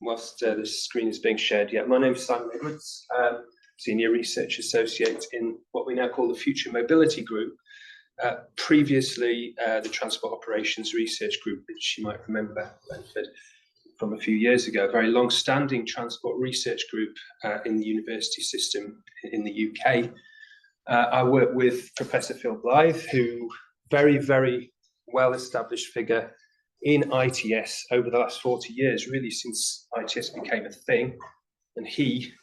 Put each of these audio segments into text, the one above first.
whilst this screen is being shared, my name is Simon Edwards, Senior Research Associate in what we now call the Future Mobility Group. Previously, the Transport Operations Research Group, which you might remember from a few years ago, a very long-standing transport research group in the university system in the UK. I work with Professor Phil Blythe, who very well-established figure in ITS over the last 40 years, really since ITS became a thing. And he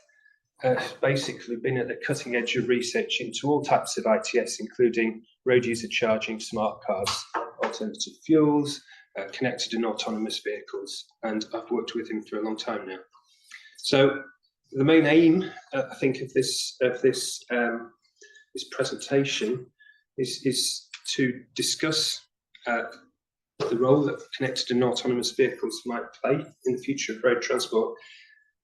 basically been at the cutting edge of research into all types of ITS, including road user charging, smart cars, alternative fuels, connected and autonomous vehicles. And I've worked with him for a long time now. So the main aim, I think, of this presentation is to discuss the role that connected and autonomous vehicles might play in the future of road transport,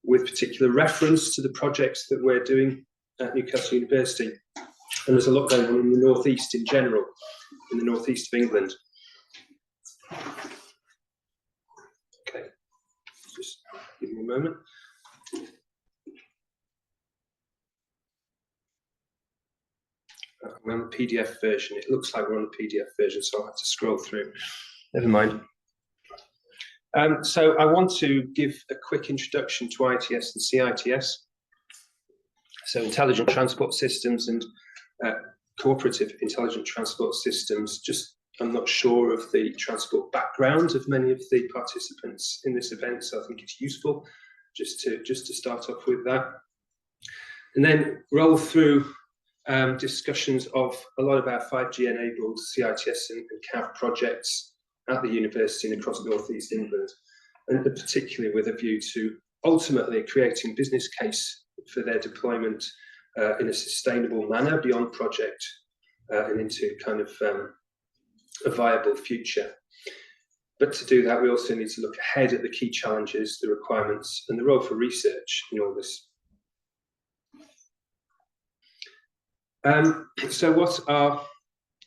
with particular reference to the projects that we're doing at Newcastle University. And there's a lot going on in the northeast in general, in the northeast of England. Okay, just give me a moment. We're on the PDF version. It looks like we're on the PDF version, so I'll have to scroll through. Never mind. So I want to give a quick introduction to ITS and CITS. So intelligent transport systems and cooperative intelligent transport systems. Just, I'm not sure of the transport background of many of the participants in this event, so I think it's useful just to start off with that. And then roll through discussions of a lot of our 5G-enabled CITS and CAV projects at the university and across northeast England, and particularly with a view to ultimately creating business case for their deployment in a sustainable manner beyond project and into kind of a viable future. But to do that, we also need to look ahead at the key challenges, the requirements, and the role for research in all this. So what are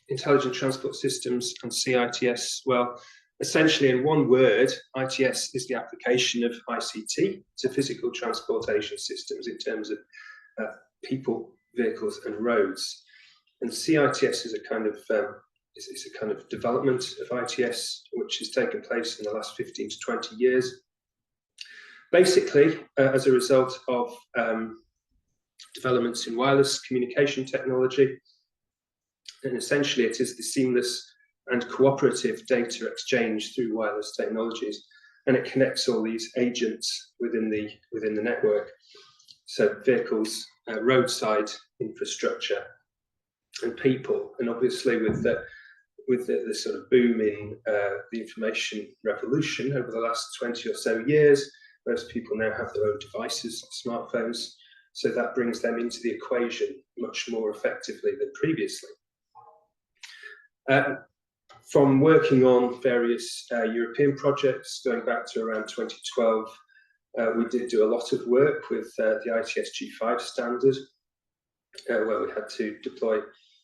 intelligent transport systems and CITS? Well, essentially in one word, ITS is the application of ICT to physical transportation systems in terms of people, vehicles and roads. And CITS is a kind of development of ITS which has taken place in the last 15 to 20 years. Basically, as a result of developments in wireless communication technology. And essentially it is the seamless and cooperative data exchange through wireless technologies, and it connects all these agents within the network. So vehicles, roadside infrastructure and people. And obviously with the sort of boom in the information revolution over the last 20 or so years, most people now have their own devices, smartphones, so that brings them into the equation much more effectively than previously. From working on various European projects going back to around 2012, we did do a lot of work with the ITS G5 standard, where we had to deploy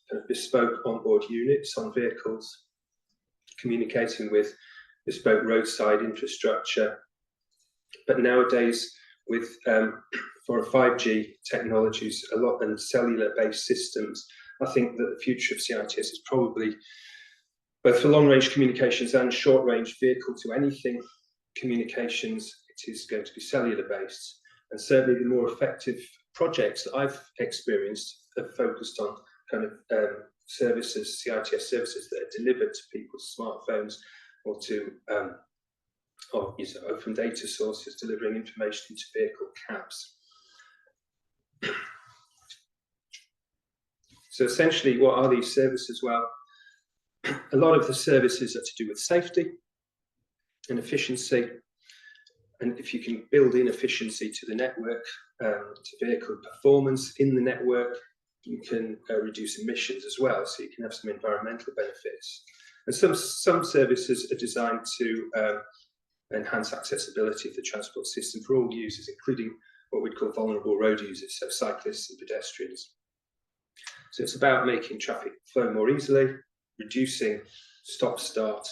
kind of bespoke onboard units on vehicles, communicating with bespoke roadside infrastructure. But nowadays, with for 5G technologies, a lot and cellular-based systems, I think that the future of CITS is probably both for long-range communications and short-range vehicle-to-anything communications. It is going to be cellular-based, and certainly the more effective projects that I've experienced have focused on kind of services, CITS services that are delivered to people's smartphones or to open data sources delivering information into vehicle cabs. So essentially, what are these services? Well, a lot of the services are to do with safety and efficiency. And if you can build in efficiency to the network, to vehicle performance in the network, you can reduce emissions as well. So you can have some environmental benefits. And some services are designed to enhance accessibility of the transport system for all users, including what we'd call vulnerable road users, so cyclists and pedestrians. So it's about making traffic flow more easily, reducing stop-start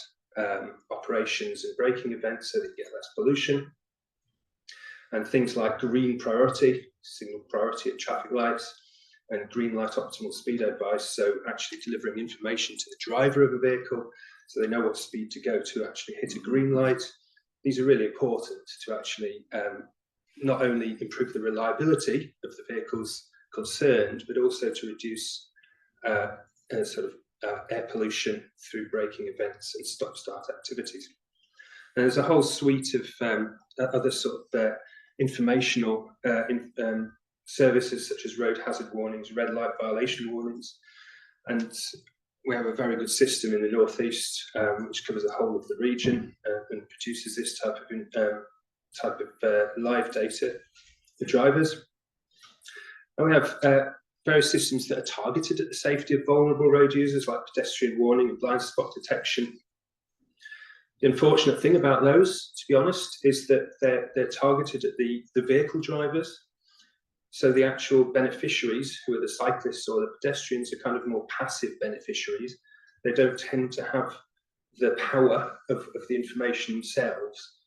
operations and braking events so that you get less pollution, And things like green priority, signal priority at traffic lights, and green light optimal speed advice, so actually delivering information to the driver of a vehicle so they know what speed to go to actually hit a green light. These are really important to actually not only improve the reliability of the vehicles concerned, but also to reduce air pollution through braking events and stop-start activities. And there's a whole suite of other sort of informational services such as road hazard warnings, red light violation warnings, and we have a very good system in the northeast which covers the whole of the region and produces this type of live data for drivers. And we have various systems that are targeted at the safety of vulnerable road users, like pedestrian warning and blind spot detection. The unfortunate thing about those, to be honest, is that they're targeted at the vehicle drivers. So the actual beneficiaries, who are the cyclists or the pedestrians, are kind of more passive beneficiaries. They don't tend to have the power of the information themselves.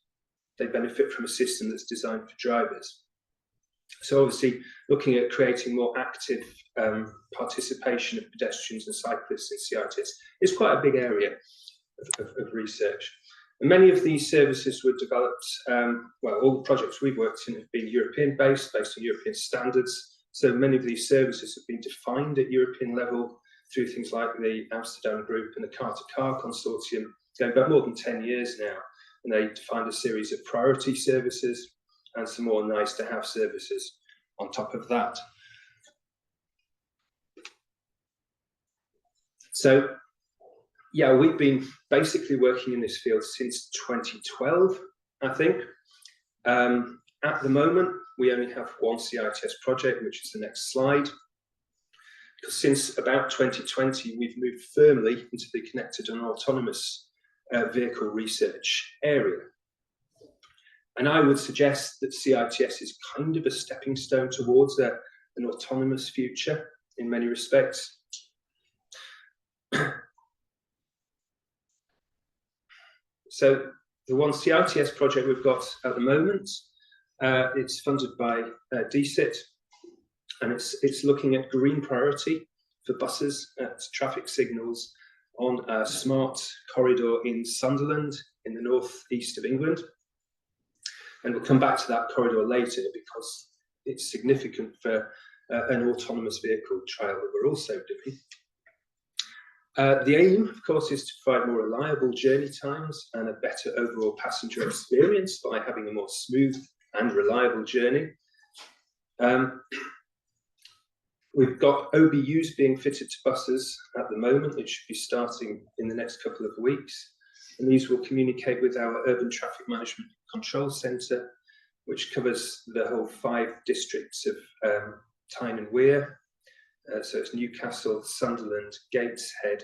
They benefit from a system that's designed for drivers. So obviously, looking at creating more active participation of pedestrians and cyclists in CITS is quite a big area of research. And many of these services were developed, well, all the projects we've worked in have been European-based, based on European standards. So many of these services have been defined at European level through things like the Amsterdam Group and the Car-to-Car Consortium, going back more than 10 years now. And they defined a series of priority services and some more nice-to-have services on top of that. So, yeah, we've been basically working in this field since 2012, I think. At the moment, we only have one CITS project, which is the next slide. Because since about 2020, we've moved firmly into the connected and autonomous vehicle research area. And I would suggest that CITS is kind of a stepping stone towards an autonomous future in many respects. So the one CITS project we've got at the moment, it's funded by DCIT, and it's looking at green priority for buses at traffic signals on a smart corridor in Sunderland in the northeast of England. And we'll come back to that corridor later because it's significant for an autonomous vehicle trial that we're also doing. The aim, of course, is to provide more reliable journey times and a better overall passenger experience by having a more smooth and reliable journey. We've got OBUs being fitted to buses at the moment. It should be starting in the next couple of weeks. And these will communicate with our Urban Traffic Management Control Centre, which covers the whole 5 districts of Tyne and Wear. So it's Newcastle, Sunderland, Gateshead,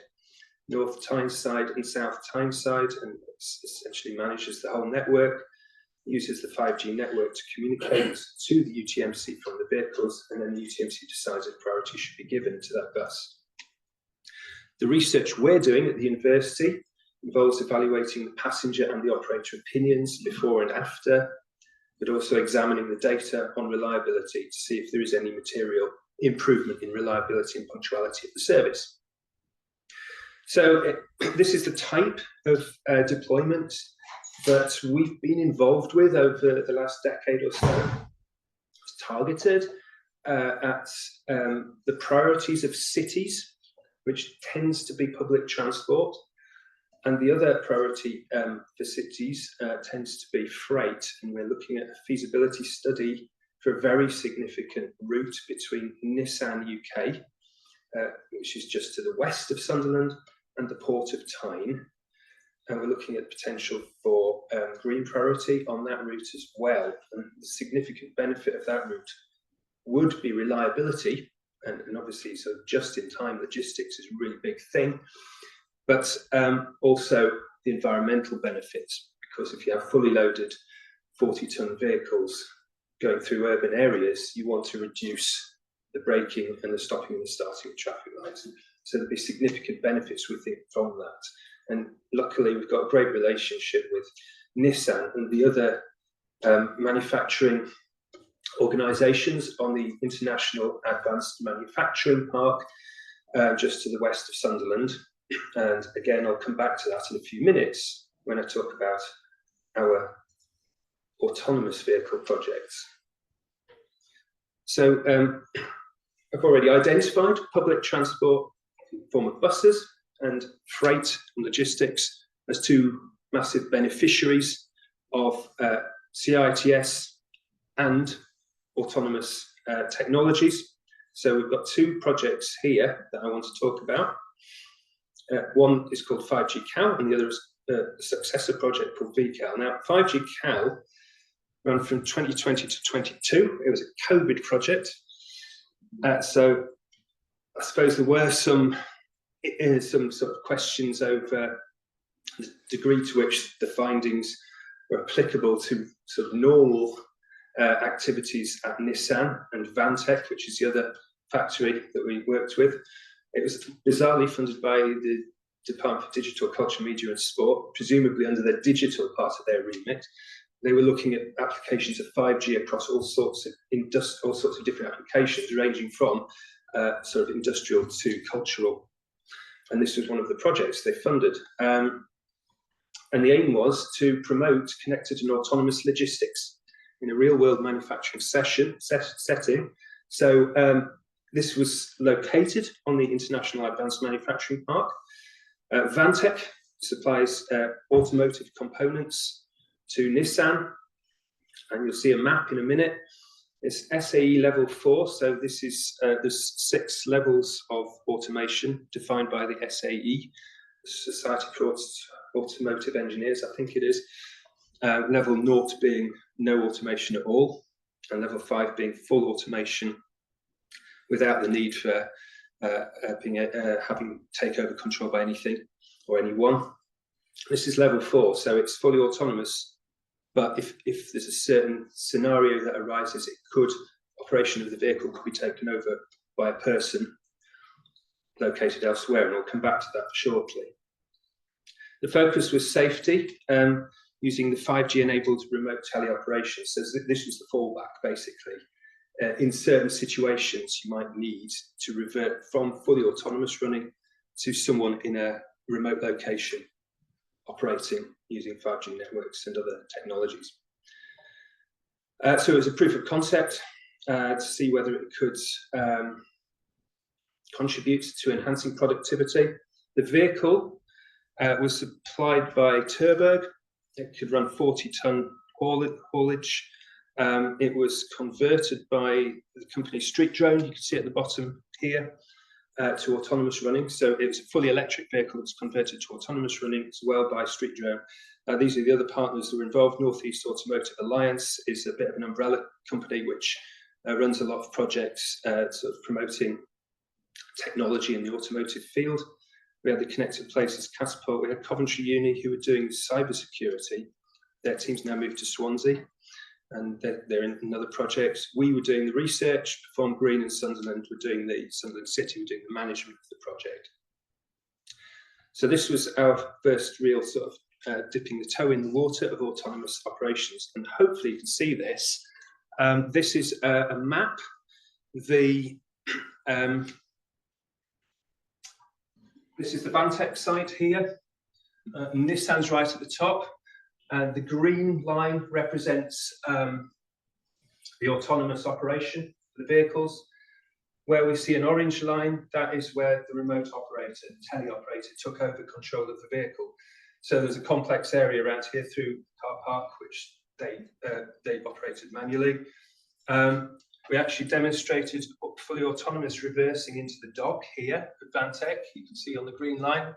North Tyneside and South Tyneside, and essentially manages the whole network, uses the 5G network to communicate to the UTMC from the vehicles, and then the UTMC decides if priority should be given to that bus. The research we're doing at the university involves evaluating the passenger and the operator opinions before and after, but also examining the data on reliability to see if there is any material improvement in reliability and punctuality of the service. So this is the type of deployment that we've been involved with over the last decade or so. It's targeted at the priorities of cities, which tends to be public transport. And the other priority for cities tends to be freight. And we're looking at a feasibility study for a very significant route between Nissan UK, which is just to the west of Sunderland, and the port of Tyne. And we're looking at potential for green priority on that route as well. And the significant benefit of that route would be reliability, and obviously so just-in-time logistics is a really big thing, but also the environmental benefits, because if you have fully loaded 40-ton vehicles going through urban areas, you want to reduce the braking and the stopping and the starting of traffic lights. So there'll be significant benefits, we think, from that. And luckily, we've got a great relationship with Nissan and the other manufacturing organisations on the International Advanced Manufacturing Park, just to the west of Sunderland. And again, I'll come back to that in a few minutes when I talk about our autonomous vehicle projects. So I've already identified public transport in the form of buses and freight and logistics as two massive beneficiaries of CITS and autonomous technologies. So we've got two projects here that I want to talk about. One is called 5G CAL and the other is a successor project called VCAL. Now, 5G CAL ran from 2020 to 22. It was a COVID project. So I suppose there were some sort of questions over the degree to which the findings were applicable to sort of normal activities at Nissan and Vantec, which is the other factory that we worked with. It was bizarrely funded by the Department for Digital, Culture, Media and Sport, presumably under the digital part of their remit. They were looking at applications of 5G across all sorts of different applications, ranging from sort of industrial to cultural. And this was one of the projects they funded. And the aim was to promote connected and autonomous logistics in a real-world manufacturing setting. So this was located on the International Advanced Manufacturing Park. Vantec supplies automotive components to Nissan, and you'll see a map in a minute. It's SAE level 4, so this is there's 6 levels of automation defined by the SAE, Society for Automotive Engineers, I think it is. Level 0 being no automation at all, and level 5 being full automation without the need for having takeover control by anything or anyone. This is level 4, so it's fully autonomous. But if there's a certain scenario that arises, operation of the vehicle could be taken over by a person located elsewhere, and we'll come back to that shortly. The focus was safety, using the 5G-enabled remote teleoperations. So this was the fallback, basically. In certain situations, you might need to revert from fully autonomous running to someone in a remote location operating using 5G networks and other technologies. So it was a proof of concept to see whether it could contribute to enhancing productivity. The vehicle was supplied by Terberg. It could run 40-ton haulage. It was converted by the company Street Drone, you can see at the bottom here, to autonomous running. So it was a fully electric vehicle that was converted to autonomous running as well by Street Drone. These are the other partners that were involved. Northeast Automotive Alliance is a bit of an umbrella company which runs a lot of projects sort of promoting technology in the automotive field. We had the Connected Places Catapult. We had Coventry Uni who were doing cybersecurity. Their team's now moved to Swansea, and they're in another project. We were doing the research. Perform Green and Sunderland were doing Sunderland City were doing the management of the project. So this was our first real sort of dipping the toe in the water of autonomous operations, and hopefully you can see this. This is a map. This is the Vantec site here. Nissan's right at the top. And the green line represents the autonomous operation for the vehicles. Where we see an orange line, that is where the remote operator, teleoperator, took over control of the vehicle. So there's a complex area around here through car park, which they operated manually. We actually demonstrated fully autonomous reversing into the dock here at Vantec. You can see on the green line.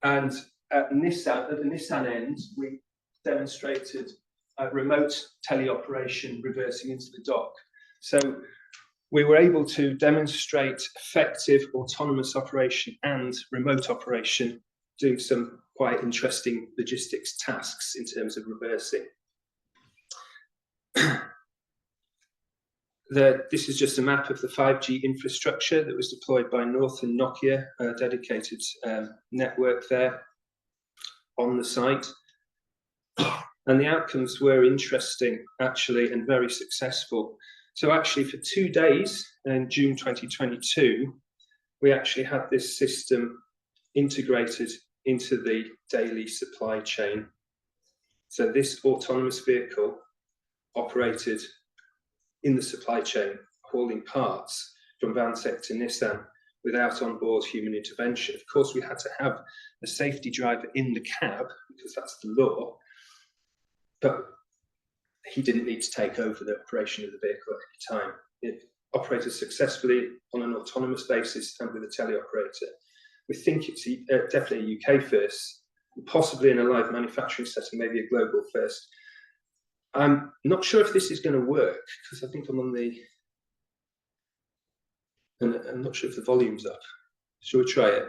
And at the Nissan end, we demonstrated remote teleoperation reversing into the dock. So we were able to demonstrate effective autonomous operation and remote operation, doing some quite interesting logistics tasks in terms of reversing. This is just a map of the 5G infrastructure that was deployed by Northern Nokia, a dedicated network there on the site. And the outcomes were interesting, actually, and very successful. So actually, for 2 days in June 2022, we actually had this system integrated into the daily supply chain. So this autonomous vehicle operated in the supply chain, hauling parts from Vansec to Nissan without onboard human intervention. Of course, we had to have a safety driver in the cab because that's the law, but he didn't need to take over the operation of the vehicle at any time. It operated successfully on an autonomous basis and with a teleoperator. We think it's definitely a UK first, possibly in a live manufacturing setting, maybe a global first. I'm not sure if this is going to work because I think I'm on the, and I'm not sure if the volume's up. Shall we try it?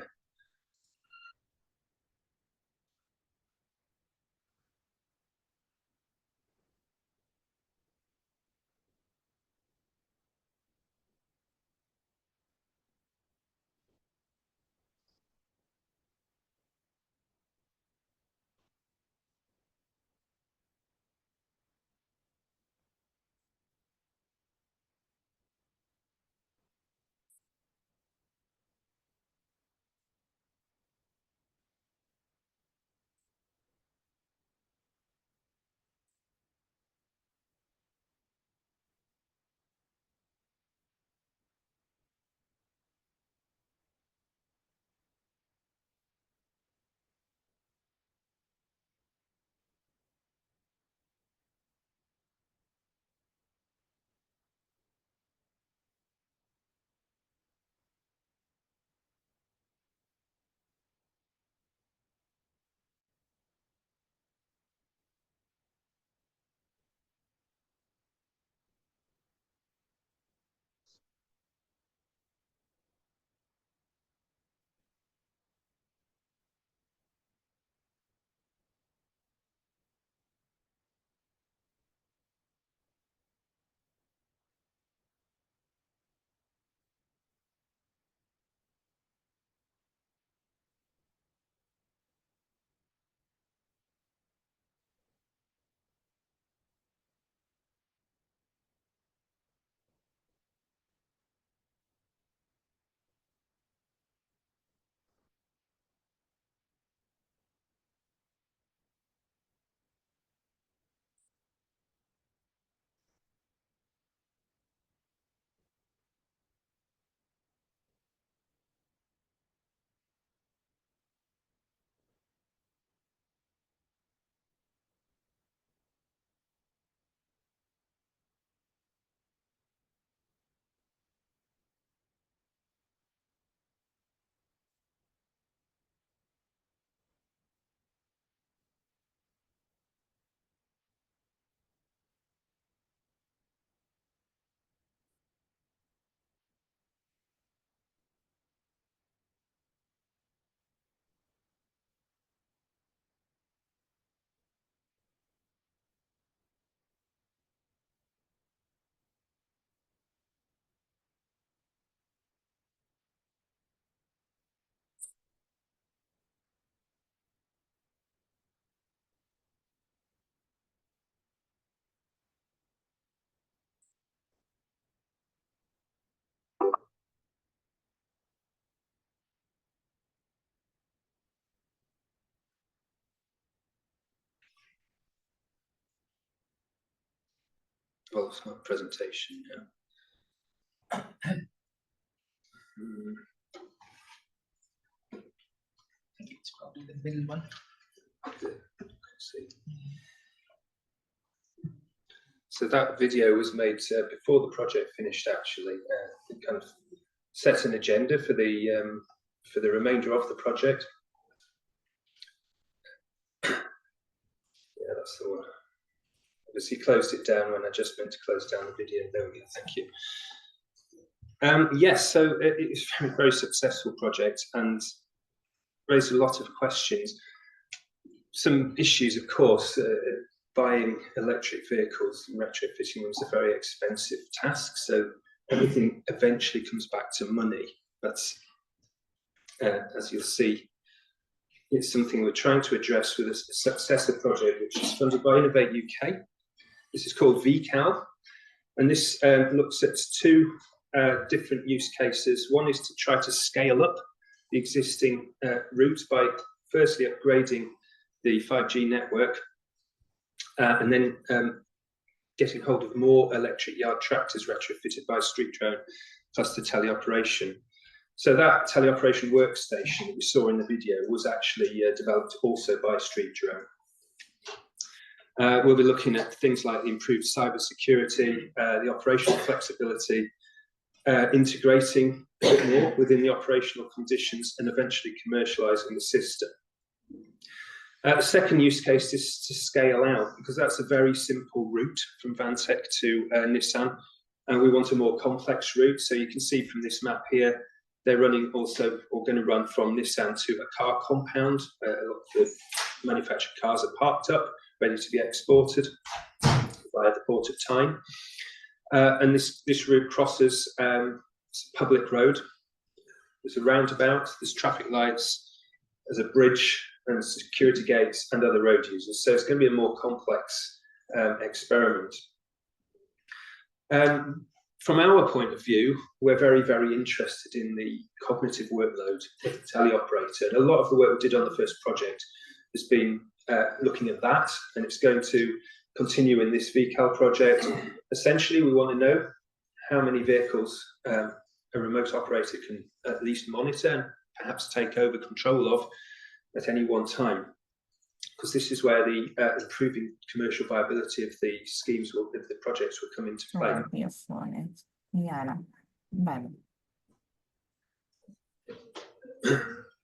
Well, it's my presentation now. I think it's probably the middle one. So that video was made before the project finished. Actually, it kind of set an agenda for the remainder of the project. Yeah, that's the one. Obviously, closed it down when I just meant to close down the video. There we go. Thank you. Yes, so it's a very, very successful project and raised a lot of questions. Some issues, of course. Buying electric vehicles and retrofitting them is a very expensive task. So everything eventually comes back to money. That's, as you'll see, It's something we're trying to address with a successor project, which is funded by Innovate UK. This is called VCAL, and this looks at two different use cases. One is to try to scale up the existing route by firstly upgrading the 5G network, and then getting hold of more electric yard tractors retrofitted by street drone, plus the teleoperation. So that teleoperation workstation that we saw in the video was actually developed also by street drone. We'll be looking at things like the improved cyber security, the operational flexibility, integrating a bit more within the operational conditions, and eventually commercializing the system. The second use case is to scale out, because that's a very simple route from Vantec to Nissan, and we want a more complex route. So you can see from this map here, they're running also, or going to run from Nissan to a car compound. A lot of the manufactured cars are parked up, ready to be exported via the Port of Tyne. And this route crosses a public road. There's a roundabout, there's traffic lights, there's a bridge, and security gates and other road users. So it's going to be a more complex experiment. From our point of view, we're very, very interested in the cognitive workload of the teleoperator. And a lot of the work we did on the first project has been looking at that, and it's going to continue in this VCAL project. Essentially, we want to know how many vehicles a remote operator can at least monitor and perhaps take over control of at any one time, because this is where the improving commercial viability of the schemes, of the projects, will come into play.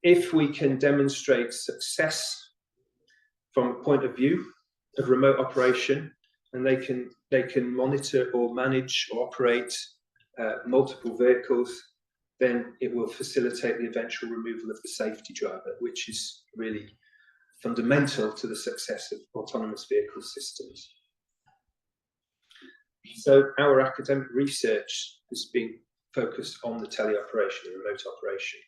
If we can demonstrate success from a point of view of remote operation, and they can monitor or manage or operate multiple vehicles, then it will facilitate the eventual removal of the safety driver, which is really fundamental to the success of autonomous vehicle systems. So our academic research has been focused on the teleoperation and remote operation.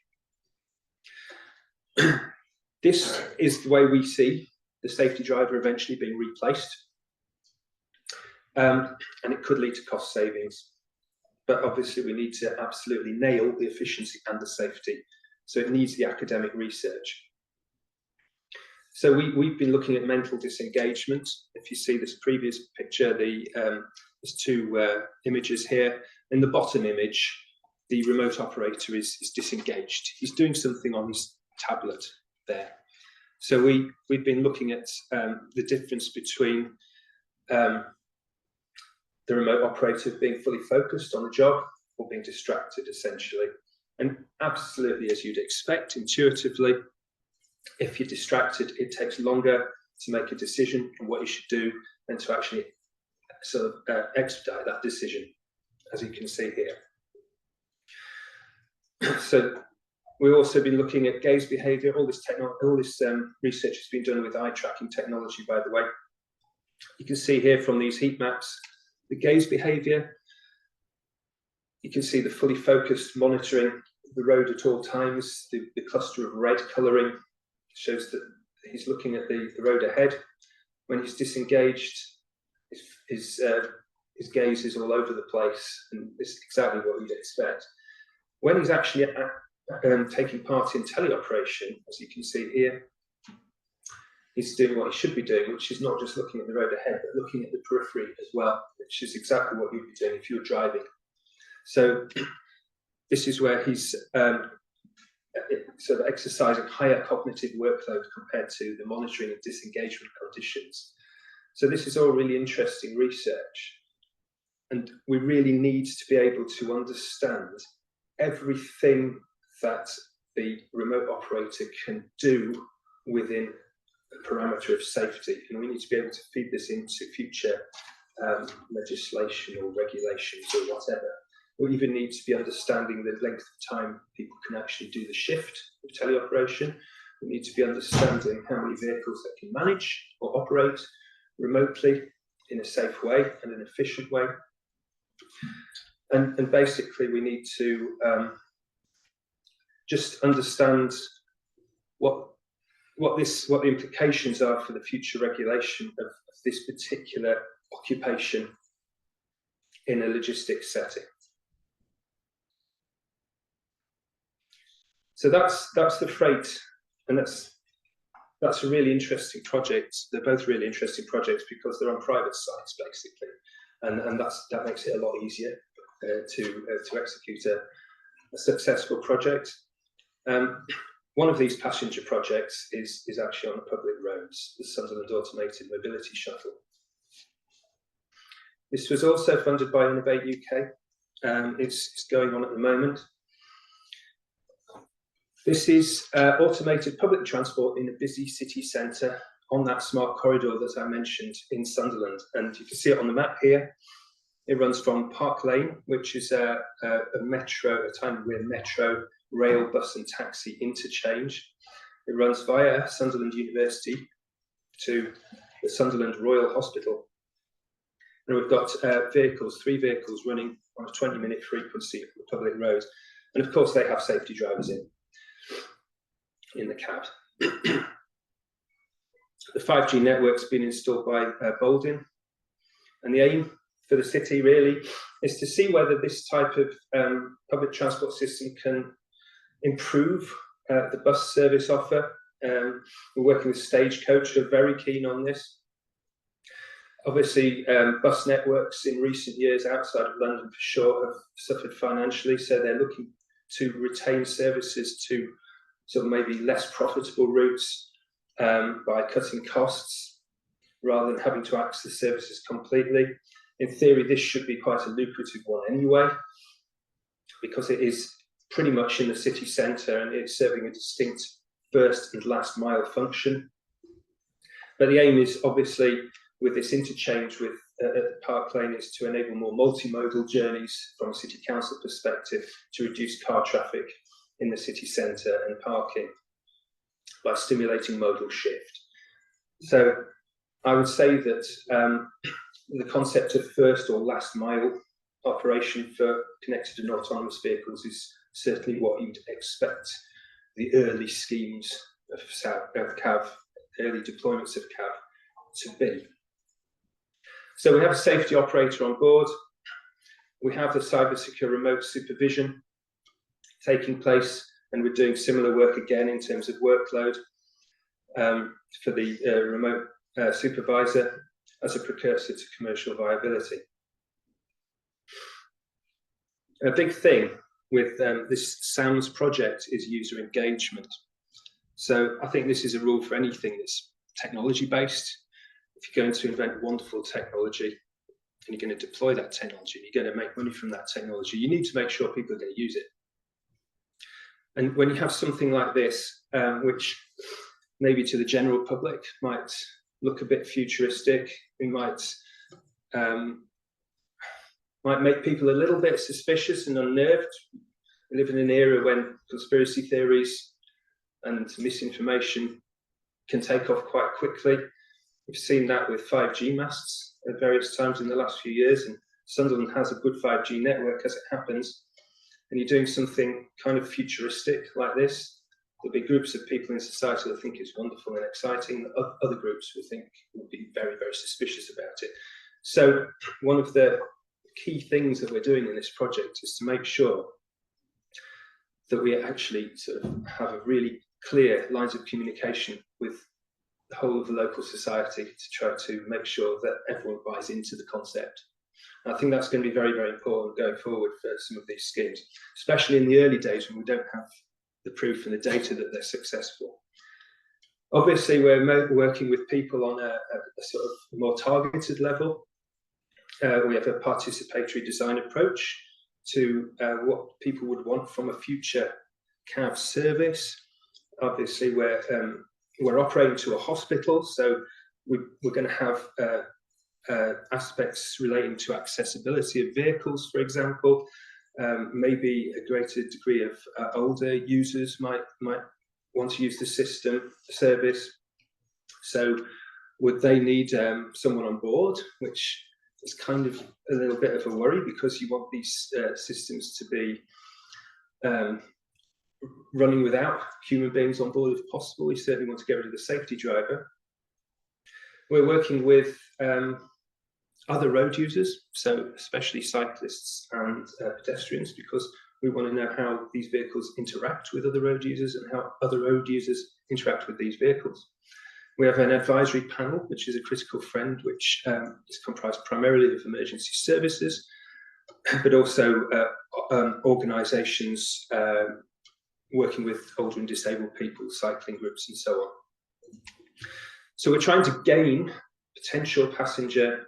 This is the way we see the safety driver eventually being replaced, and it could lead to cost savings. But obviously we need to absolutely nail the efficiency and the safety. So it needs the academic research. So we've been looking at mental disengagement. If you see this previous picture, there's two images here. In the bottom image, the remote operator is disengaged. He's doing something on his tablet there. So we've been looking at the difference between the remote operator being fully focused on the job or being distracted, essentially. And absolutely, as you'd expect, intuitively, if you're distracted, it takes longer to make a decision on what you should do than to actually sort of expedite that decision, as you can see here. So we've also been looking at gaze behavior. All this research has been done with eye tracking technology, by the way. You can see here from these heat maps the gaze behavior. You can see the fully focused monitoring the road at all times. The cluster of red colouring shows that he's looking at the road ahead. When he's disengaged, his gaze is all over the place, and this is exactly what you'd expect. When he's actually taking part in teleoperation, as you can see here, he's doing what he should be doing, which is not just looking at the road ahead, but looking at the periphery as well, which is exactly what you'd be doing if you were driving. So this is where he's sort of exercising higher cognitive workload compared to the monitoring and disengagement conditions. So this is all really interesting research. And we really need to be able to understand everything that the remote operator can do within a parameter of safety. And we need to be able to feed this into future legislation or regulations or whatever. We even need to be understanding the length of time people can actually do the shift of teleoperation. We need to be understanding how many vehicles they can manage or operate remotely in a safe way and an efficient way. And basically, we need to just understand what what the implications are for the future regulation of this particular occupation in a logistics setting. So that's the freight, and that's a really interesting project. They're both really interesting projects because they're on private sites basically, and that makes it a lot easier to execute a successful project. One of these passenger projects is actually on the public roads, the Sunderland Automated Mobility Shuttle. This was also funded by Innovate UK. It's going on at the moment. This is automated public transport in a busy city centre on that smart corridor that I mentioned in Sunderland. And you can see it on the map here. It runs from Park Lane, which is a time-of-year metro, rail, bus and taxi interchange. It runs via Sunderland University to the Sunderland Royal Hospital. And we've got 3 vehicles running on a 20-minute frequency on the public road. And of course, they have safety drivers in the cab. The 5G network's been installed by Boldin, and the aim for the city really is to see whether this type of public transport system can improve the bus service offer. We're working with Stagecoach, who are very keen on this. Obviously, bus networks in recent years outside of London for sure have suffered financially, so they're looking to retain services to sort of maybe less profitable routes by cutting costs rather than having to access the services completely. In theory, this should be quite a lucrative one anyway, because it is pretty much in the city centre and it's serving a distinct first and last mile function. But the aim is obviously with this interchange with Park Lane is to enable more multimodal journeys from a city council perspective to reduce car traffic in the city centre and parking by stimulating modal shift. So I would say that the concept of first or last mile operation for connected and autonomous vehicles is certainly what you'd expect the early schemes of CAV, early deployments of CAV to be. So we have a safety operator on board. We have the cybersecure remote supervision taking place, and we're doing similar work again in terms of workload for the remote supervisor as a precursor to commercial viability. A big thing with this SAMS project is user engagement. So I think this is a rule for anything that's technology based. If you're going to invent wonderful technology and you're going to deploy that technology, and you're going to make money from that technology, you need to make sure people are going to use it. And when you have something like this, which maybe to the general public might look a bit futuristic, it might make people a little bit suspicious and unnerved. We live in an era when conspiracy theories and misinformation can take off quite quickly. We've seen that with 5G masts at various times in the last few years, and Sunderland has a good 5G network as it happens. And you're doing something kind of futuristic like this, there'll be groups of people in society that think it's wonderful and exciting. Other groups will be very, very suspicious about it. So one of the key things that we're doing in this project is to make sure that we actually sort of have a really clear lines of communication with the whole of the local society to try to make sure that everyone buys into the concept. And I think that's going to be very, very important going forward for some of these schemes, especially in the early days when we don't have the proof and the data that they're successful. Obviously, we're working with people on a sort of more targeted level. We have a participatory design approach to what people would want from a future CAV service. Obviously, we're operating to a hospital, so we're going to have aspects relating to accessibility of vehicles, for example. Maybe a greater degree of older users might want to use the service. So would they need someone on board, which is kind of a little bit of a worry, because you want these systems to be running without human beings on board if possible. We certainly want to get rid of the safety driver. We're working with other road users, so especially cyclists and pedestrians, because we want to know how these vehicles interact with other road users and how other road users interact with these vehicles. We have an advisory panel, which is a critical friend, which is comprised primarily of emergency services, but also organisations working with older and disabled people, cycling groups and so on. So we're trying to gain potential passenger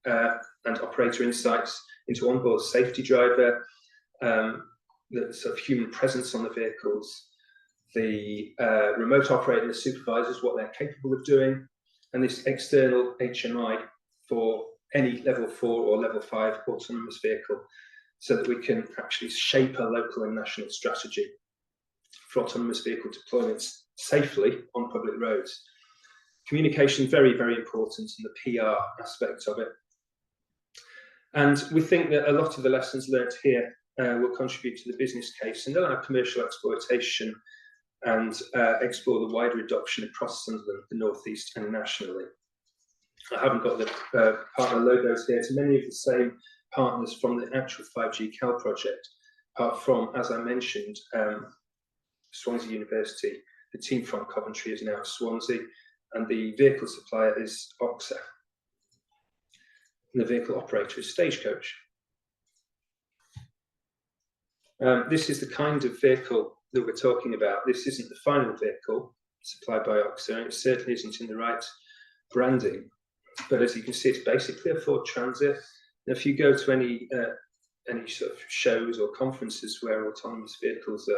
and operator insights into onboard safety driver, the sort of human presence on the vehicles, the remote operator and the supervisors, what they're capable of doing, and this external HMI for any level 4 or level 5 autonomous vehicle, so that we can actually shape a local and national strategy for autonomous vehicle deployments safely on public roads. Communication, very, very important, and the PR aspect of it. And we think that a lot of the lessons learned here will contribute to the business case and allow commercial exploitation and explore the wider adoption across Sunderland, the North East and nationally. I haven't got the partner logos here. It's many of the same partners from the actual 5G Cal project, apart from, as I mentioned, Swansea University. The team from Coventry is now Swansea, and the vehicle supplier is Oxa. And the vehicle operator is Stagecoach. This is the kind of vehicle that we're talking about. This isn't the final vehicle supplied by Oxa, and it certainly isn't in the right branding. But as you can see, it's basically a Ford Transit. And if you go to any sort of shows or conferences where autonomous vehicles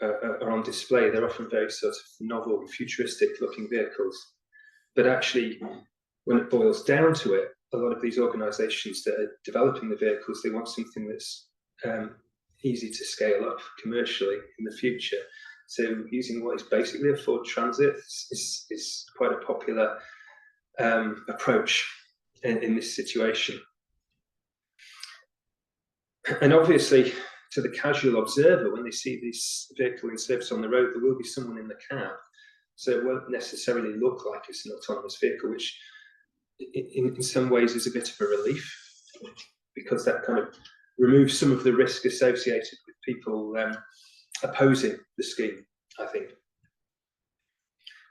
are on display, they're often very sort of novel and futuristic-looking vehicles. But actually, when it boils down to it, a lot of these organisations that are developing the vehicles, they want something that's easy to scale up commercially in the future. So using what is basically a Ford Transit is quite a popular approach in this situation. And obviously, to the casual observer, when they see this vehicle in service on the road, there will be someone in the cab. So it won't necessarily look like it's an autonomous vehicle, which in some ways is a bit of a relief, because that kind of removes some of the risk associated with people opposing the scheme, I think.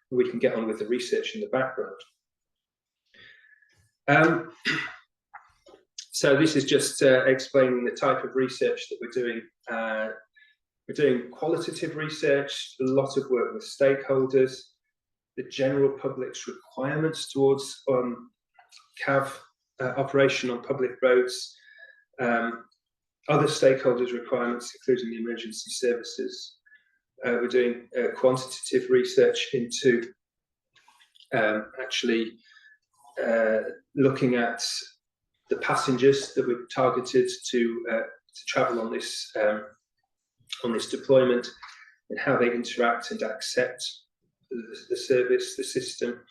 We can get on with the research in the background. So this is just explaining the type of research that we're doing. We're doing qualitative research, a lot of work with stakeholders, the general public's requirements towards CAV operation on public roads, other stakeholders' requirements, including the emergency services. We're doing quantitative research into actually looking at the passengers that we've targeted to travel on this deployment, and how they interact and accept the service, the system.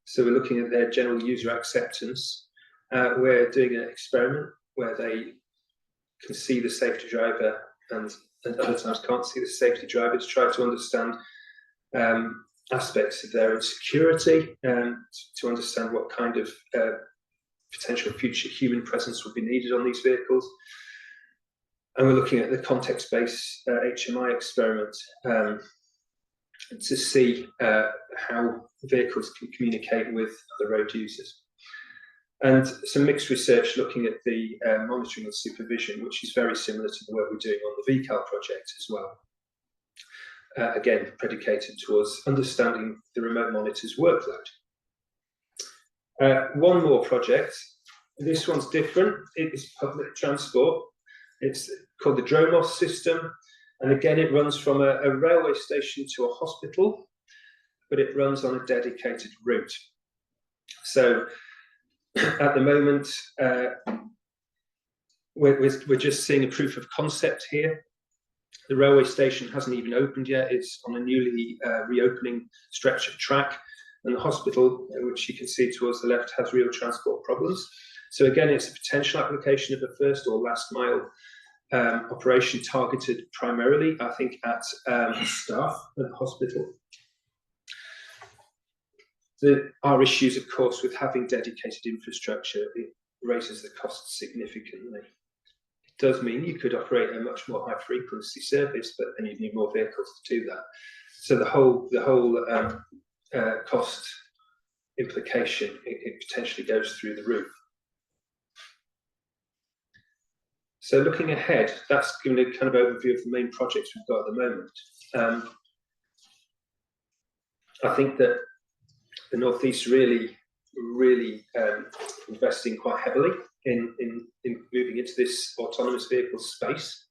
So we're looking at their general user acceptance. We're doing an experiment where they can see the safety driver and other times can't see the safety driver, to try to understand aspects of their own security, to understand what kind of potential future human presence will be needed on these vehicles. And we're looking at the context-based HMI experiment to see how vehicles can communicate with other road users. And some mixed research looking at the monitoring and supervision, which is very similar to the work we're doing on the VCAL project as well. Again, predicated towards understanding the remote monitor's workload. One more project. This one's different. It is public transport. It's called the Dromos system. And again, it runs from a railway station to a hospital, but it runs on a dedicated route. So at the moment, we're just seeing a proof of concept here. The railway station hasn't even opened yet. It's on a newly reopening stretch of track. And the hospital, which you can see towards the left, has real transport problems. So again, it's a potential application of a first or last mile operation targeted primarily, I think, at staff at the hospital. There are issues, of course, with having dedicated infrastructure. It raises the costs significantly. It does mean you could operate a much more high frequency service, but then you need more vehicles to do that. So the whole cost implication, it potentially goes through the roof. So looking ahead, that's giving a kind of overview of the main projects we've got at the moment. I think that the North East really investing quite heavily in moving into this autonomous vehicle space.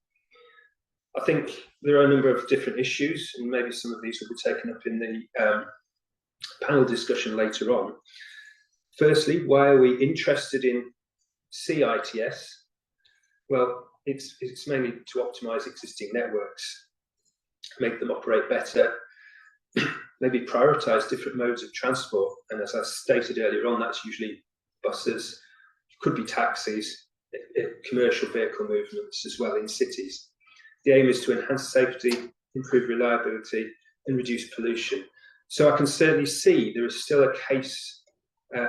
I think there are a number of different issues, and maybe some of these will be taken up in the panel discussion later on. Firstly, why are we interested in CITS? Well, it's mainly to optimize existing networks, make them operate better, maybe prioritize different modes of transport. And as I stated earlier on, that's usually buses, could be taxis, commercial vehicle movements as well in cities. The aim is to enhance safety, improve reliability, and reduce pollution. So I can certainly see there is still a case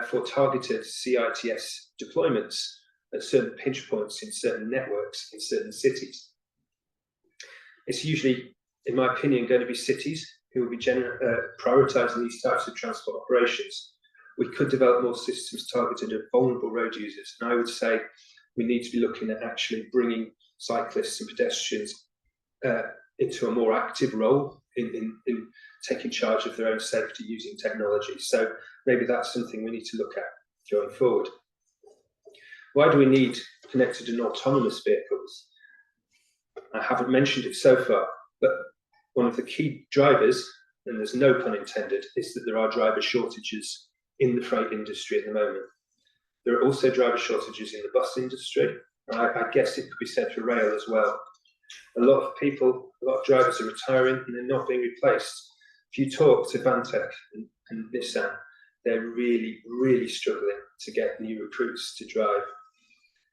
for targeted CITS deployments at certain pinch points in certain networks in certain cities. It's usually, in my opinion, going to be cities who will be prioritising these types of transport operations. We could develop more systems targeted at vulnerable road users, and I would say we need to be looking at actually bringing cyclists and pedestrians into a more active role in taking charge of their own safety using technology. So maybe that's something we need to look at going forward. Why do we need connected and autonomous vehicles? I haven't mentioned it so far, but one of the key drivers, and there's no pun intended, is that there are driver shortages in the freight industry at the moment. There are also driver shortages in the bus industry. I guess it could be said for rail as well. A lot of people, a lot of drivers are retiring and they're not being replaced. If you talk to Vantec and Nissan, they're really struggling to get new recruits to drive.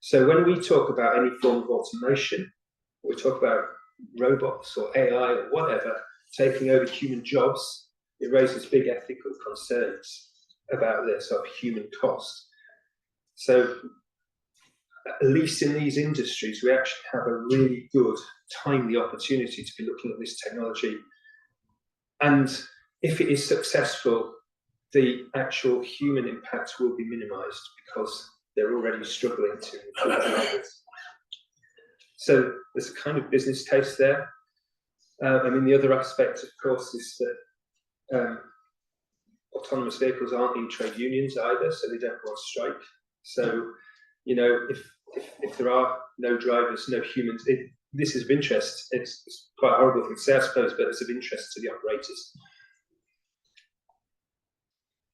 So when we talk about any form of automation, we talk about robots or AI or whatever taking over human jobs, it raises big ethical concerns about this of human cost. So at least in these industries, we actually have a really good, timely opportunity to be looking at this technology. And if it is successful, the actual human impact will be minimized because they're already struggling to recruit. So there's a kind of business case there. I mean, the other aspect, of course, is that autonomous vehicles aren't in trade unions either, so they don't go on strike. So, you know, if there are no drivers, no humans, this is of interest. It's quite a horrible thing to say, I suppose, but it's of interest to the operators.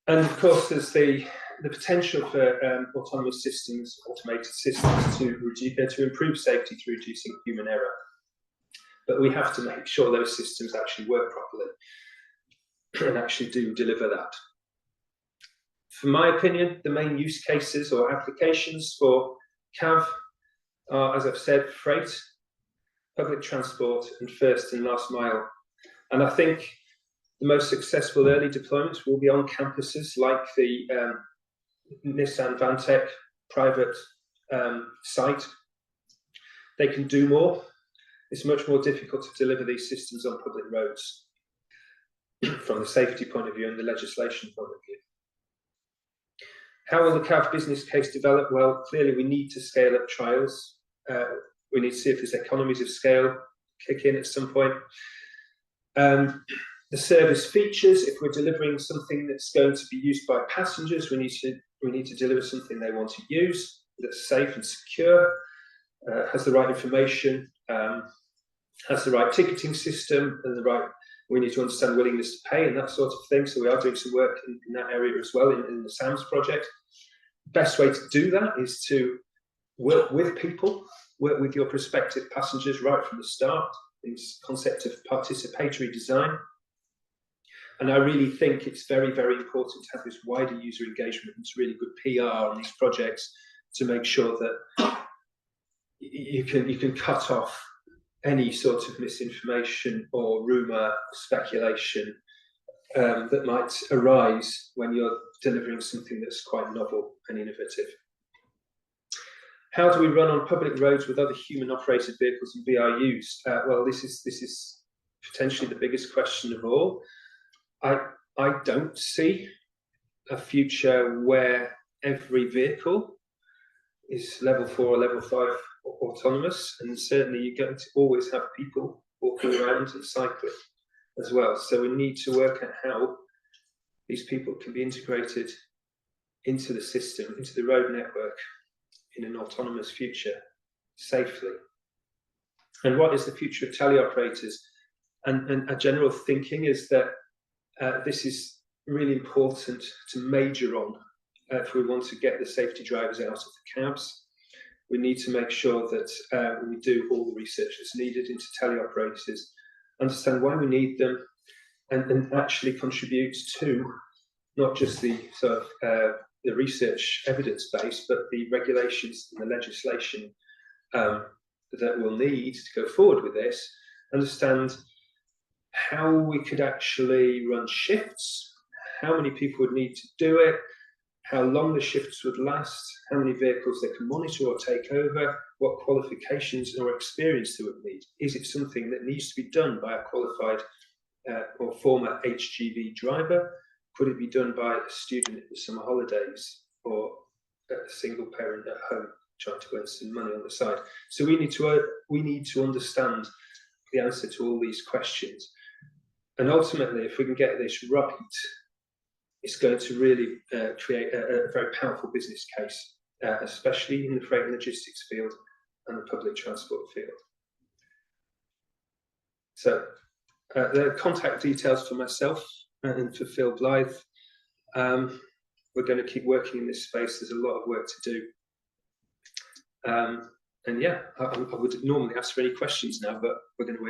And of course, there's the potential for autonomous systems, automated systems to improve safety through reducing human error. But we have to make sure those systems actually work properly and actually do deliver that. For my opinion, the main use cases or applications for CAV are, as I've said, freight, public transport, and first and last mile. And I think the most successful early deployments will be on campuses like the Nissan Vantec private site. They can do more. It's much more difficult to deliver these systems on public roads from the safety point of view and the legislation point of view. How will the CAV business case develop? Well, clearly we need to scale up trials. We need to see if there's economies of scale kick in at some point. The service features, if we're delivering something that's going to be used by passengers, we need to deliver something they want to use that's safe and secure, has the right information, has the right ticketing system, and we need to understand willingness to pay and that sort of thing. So we are doing some work in that area as well in the SAMS project. Best way to do that is to work with people, work with your prospective passengers right from the start. This concept of participatory design. And I really think it's very important to have this wider user engagement and really good PR on these projects to make sure that you can cut off any sort of misinformation or rumour, speculation that might arise when you're delivering something that's quite novel and innovative. How do we run on public roads with other human-operated vehicles and VRUs? Well, this is potentially the biggest question of all. I don't see a future where every vehicle is level 4 or level 5 autonomous, and certainly you're going to always have people walking around and cycling as well. So we need to work out how these people can be integrated into the system, into the road network in an autonomous future safely. And what is the future of teleoperators? And a general thinking is that this is really important to major on if we want to get the safety drivers out of the cabs. We need to make sure that we do all the research that's needed into teleoperators, understand why we need them, and actually contribute to not just the sort of the research evidence base, but the regulations and the legislation that we'll need to go forward with this. Understand how we could actually run shifts, how many people would need to do it, how long the shifts would last, how many vehicles they can monitor or take over, what qualifications or experience they would need. Is it something that needs to be done by a qualified or former HGV driver? Could it be done by a student in the summer holidays, or a single parent at home trying to earn some money on the side? So we need to understand the answer to all these questions. And ultimately, if we can get this right, it's going to really create a very powerful business case, especially in the freight and logistics field and the public transport field. So the contact details for myself and for Phil Blythe. We're going to keep working in this space. There's a lot of work to do. And yeah, I would normally ask for any questions now, but we're going to wait.